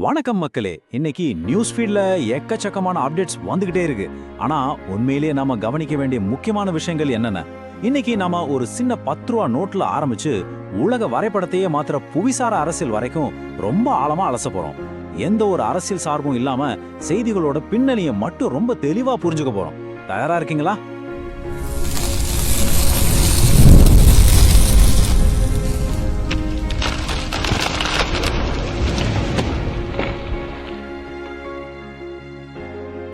வணக்கம் மக்களே. இன்னைக்கு நியூஸ் ஃபீல்ட்ல எக்கச்சக்கமான அப்டேட்ஸ் வந்துகிட்டே இருக்கு. ஆனா உண்மையிலேயே நாம கவனிக்க வேண்டிய முக்கியமான விஷயங்கள் என்னென்ன? இன்னைக்கு நாம ஒரு சின்ன 10 ரூபா நோட்ல ஆரம்பிச்சு உலக வரைபடத்தையே மாத்திர புவிசார அரசியல் வரைக்கும் ரொம்ப ஆழமா அலச போறோம். எந்த ஒரு அரசியல் சார்பும் இல்லாம செய்திகளோட பின்னணியை மட்டும் ரொம்ப தெளிவா புரிஞ்சுக்க போறோம். தயாரா இருக்கீங்களா?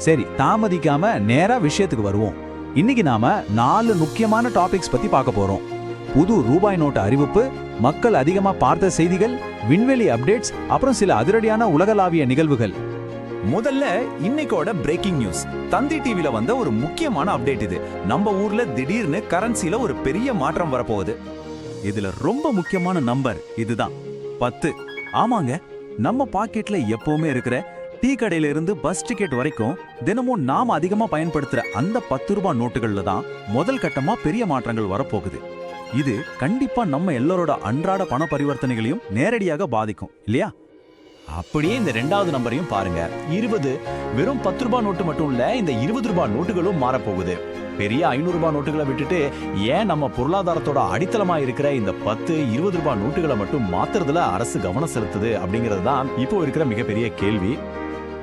சரி, தாமதிக்காம நேரா விஷயத்துக்கு வருவோம். இன்னைக்கு நாம 4 முக்கியமான டாபிக்ஸ் பத்தி பார்க்க போறோம். புது ரூபாய் நோட்டு அறிவிப்பு, மக்கள் அதிகமா பார்த்த செய்திகள், விண்வெளி அப்டேட்ஸ், அப்புறம் சில அதிரடியான உலகளாவிய நிகழ்வுகள். முதல்ல இன்னைக்கோட பிரேக்கிங் நியூஸ். தந்தி டிவில வந்த ஒரு முக்கியமான அப்டேட் இது. நம்ம ஊர்ல திடீர்னு கரன்சில ஒரு பெரிய மாற்றம் வரப்போகுது. இதுல ரொம்ப முக்கியமான நம்பர் இதுதான், 10. ஆமாங்க, நம்ம பாக்கெட்ல எப்பவுமே இருக்கிற டீ கடையில இருந்து பஸ் டிக்கெட் வரைக்கும் தினமும் நாம அதிகமா பயன்படுத்துற அந்த 10 ரூபாய் நோட்டுகள்ல தான் முதல் கட்டமா பெரிய மாற்றங்கள் வரப்போகுது. இது கண்டிப்பா நம்ம எல்லாரோட அன்றாட பண பரிவர்த்தனைகளையும் நேரடியாக பாதிக்கும் இல்லையா? அப்படியே இந்த 2வது நம்பரையும் பாருங்க. 20. வெறும் 10 ரூபாய் நோட்டு மட்டும் இல்ல, இந்த 20 ரூபாய் நோட்டுகளும் மாறப்போகுது. பெரிய 500 ரூபாய் நோட்டுகளை விட்டுட்டு ஏன் நம்ம பொருளாதாரத்தோட அடித்தளமா இருக்கிற இந்த 10, 20 ரூபாய் நோட்டுகளை மட்டும் மாத்துறதுல அரசு கவனம் செலுத்துது அப்படிங்கிறது தான் இப்போ இருக்கிற மிகப்பெரிய கேள்வி.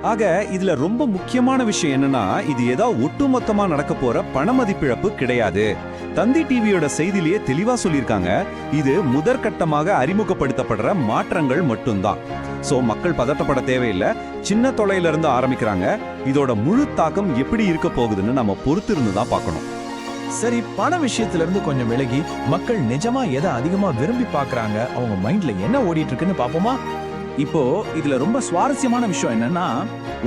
ஆக இதுல ரொம்ப முக்கியமான விஷயம் என்னன்னா, இது ஏதோ ஒட்டுமொத்தமா நடக்க போற பணமதிப்பிழப்பு கிடையாது. தந்தி டிவியோட செய்தியிலேயே தெளிவா சொல்லியிருக்காங்க, இது முதற்கட்டமாக அறிமுகப்படுத்தப்படுற மாற்றங்கள் மட்டும்தான். சோ மக்கள் பதட்டப்பட தேவையில்லை, சின்ன தொலைல இருந்து ஆரம்பிக்கிறாங்க. இதோட முழு தாக்கம் எப்படி இருக்க போகுதுன்னு நம்ம பொறுத்து இருந்து தான் பார்க்கணும். சரி, பண விஷயத்துல இருந்து கொஞ்சம் விலகி மக்கள் நிஜமா எதை அதிகமா விரும்பி பாக்குறாங்க, அவங்க மைண்ட்ல என்ன ஓடிட்டு இருக்குன்னு பாப்போமா? இப்போ இதுல ரொம்ப சுவாரஸ்யமான விஷயம் என்னன்னா,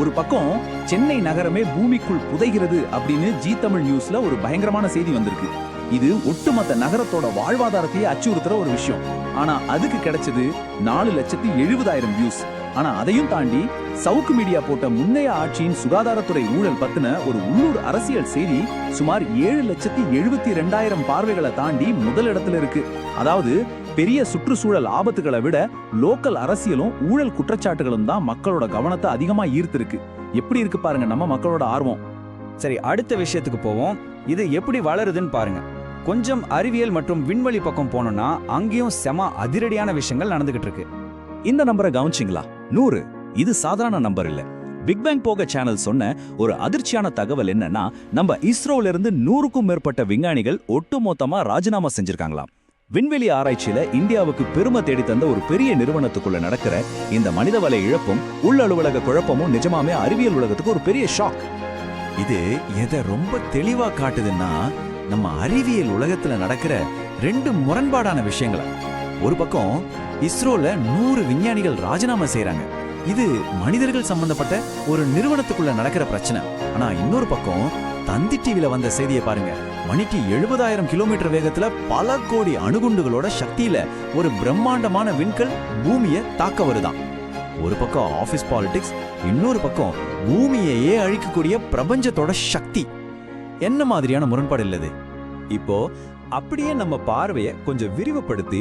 ஒரு பக்கம் சென்னை நகரமே பூமிக்குள் புதைகிறது அப்படின்னு ஜி தமிழ் நியூஸ்ல ஒரு பயங்கரமான செய்தி வந்திருக்கு. இது ஒட்டுமொத்த நகரத்தோட வாழ்வாதாரத்தையே அச்சுறுத்துற ஒரு விஷயம். ஆனா அதுக்கு கிடைச்சது 4,70,000 வியூஸ். ஆனா அதையும் தாண்டி சவுக்கு மீடியா போட்ட முன்னைய ஆட்சியின் சுகாதாரத்துறை ஊழல் பத்தின ஒரு உள்ளூர் அரசியல் செய்தி சுமார் 7,72,000 பார்வைகளை தாண்டி முதலிடத்துல இருக்கு. அதாவது பெரிய சுற்றுச்சூழல் ஆபத்துகளை விட லோக்கல் அரசியலும் ஊழல் குற்றச்சாட்டுகளும் தான் மக்களோட கவனத்தை அதிகமா ஈர்த்திருக்கு. எப்படி இருக்கு பாருங்க நம்ம மக்களோட ஆர்வம். சரி, அடுத்த விஷயத்துக்கு போவோம். இது எப்படி வளருதுன்னு பாருங்க. கொஞ்சம் அறிவியல் மற்றும் விண்வெளி பக்கம் போனோம்னா அங்கேயும் செம அதிரடியான விஷயங்கள் நடந்துகிட்டு இருக்கு. இந்த நம்பரை கவனிச்சிங்களா? 100. இது சாதாரண நம்பர் இல்ல. பிக் பேங் போக சேனல் சொன்ன ஒரு அதிர்ச்சியான தகவல் என்னன்னா, நம்ம இஸ்ரோல இருந்து 100க்கும் மேற்பட்ட விஞ்ஞானிகள் ஒட்டுமொத்தமா ராஜினாமா செஞ்சிருக்காங்களாம். விண்வெளி ஆராய்ச்சியில இந்தியாவுக்கு பெருமை தேடி தந்த ஒரு பெரிய நிறுவனத்துக்குள்ள நடக்கிற இந்த மனிதவள இழப்பும் உள்ளலுவலக குழப்பமும் நிஜமாமே அறிவியல் உலகத்துக்கு ஒரு பெரிய ஷாக். இது எதை ரொம்ப தெளிவா காட்டுதுன்னா, நம்ம அறிவியல் உலகத்துல நடக்கிற 2 முரண்பாடான விஷயங்களை. ஒரு பக்கம் இஸ்ரோல 100 விஞ்ஞானிகள் ராஜினாமா செய்யறாங்க. இது மனிதர்கள் சம்பந்தப்பட்ட ஒரு நிறுவனத்துக்குள்ள நடக்கிற பிரச்சனை. ஆனா இன்னொரு பக்கம் தந்தி டிவில வந்த செய்தியை பாருங்க. மணிக்கு 70,000 கிலோமீட்டர் வேகத்துல பல கோடி அணுகுண்டுகளோட சக்தியில ஒரு பிரம்மாண்டமான விண்கல் பூமியை தாக்க வருதான். ஒரு பக்கம் ஆபீஸ் பாலிடிக்ஸ், இன்னொரு பக்கம் பூமியையே அழிக்கக்கூடிய பிரபஞ்சத்தோட சக்தி. என்ன மாதிரியான முரண்பாடு இல்லது? இப்போ அப்படியே நம்ம பார்வையை கொஞ்சம் விரிவுபடுத்தி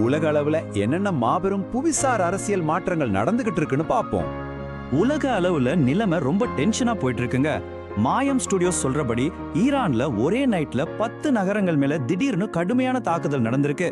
உலக அளவுல என்னென்ன மாபெரும் புவிசார் அரசியல் மாற்றங்கள் நடந்துகிட்டு இருக்குன்னு பார்ப்போம். உலக அளவுல நிலைமை ரொம்ப டென்ஷனா போயிட்டு இருக்குங்க. மாயம் ஸ்டுடியோஸ் சொல்றபடி ஈரான்ல ஒரே நைட்ல 10 நகரங்கள் மேல திடீர்னு கடுமையான தாக்குதல் நடந்திருக்கு.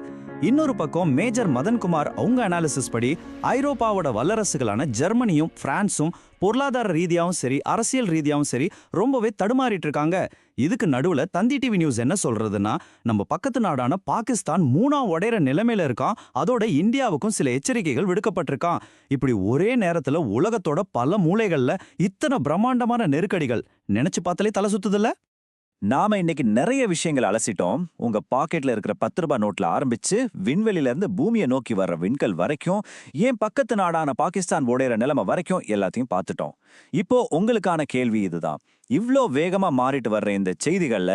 இன்னொரு பக்கம் மேஜர் மதன்குமார் அவங்க அனாலிசிஸ் படி ஐரோப்பாவோட வல்லரசுகளான ஜெர்மனியும் பிரான்ஸும் பொருளாதார ரீதியாவும் சரி அரசியல் ரீதியாவும் சரி ரொம்பவே தடுமாறிட்டு இருக்காங்க. இதுக்கு நடுவுல தந்தி டிவி நியூஸ் என்ன சொல்றதுன்னா, நம்ம பக்கத்து நாடான பாகிஸ்தான் 3ஆ உடையிற நிலைமையில இருக்கான். அதோட இந்தியாவுக்கும் சில எச்சரிக்கைகள் விடுக்கப்பட்டிருக்கான். இப்படி ஒரே நேரத்துல உலகத்தோட பல மூலைகள்ல இத்தனை பிரம்மாண்டமான நெருக்கடிகள் நினைச்சு பார்த்தாலே தலை சுத்துதுல்ல. நாம இன்னைக்கு நிறைய விஷயங்களை அலசிட்டோம். உங்க பாக்கெட்ல இருக்கிற 10 ரூபாய் நோட்ல ஆரம்பிச்சு விண்வெளியில இருந்து பூமியை நோக்கி வர்ற விண்கல் வரைக்கும், ஏன் பக்கத்து நாடான பாகிஸ்தான் உடையிற நிலைமை வரைக்கும் எல்லாத்தையும் பார்த்துட்டோம். இப்போ உங்களுக்கான கேள்வி இதுதான். இவ்ளோ வேகமா மாறிட்டு வர்ற இந்த செய்திகள்ல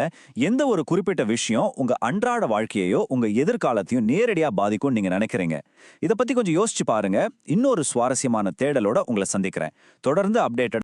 எந்த ஒரு குறிப்பிட்ட விஷயம் உங்க அன்றாட வாழ்க்கையோ உங்க எதிர்காலத்தையும் நேரடியா பாதிக்கும் நீங்க நினைக்கிறீங்க? இத பத்தி கொஞ்சம் யோசிச்சு பாருங்க. இன்னொரு சுவாரஸ்யமான தேடலோட உங்களை சந்திக்கிறேன். தொடர்ந்து அப்டேட்டட்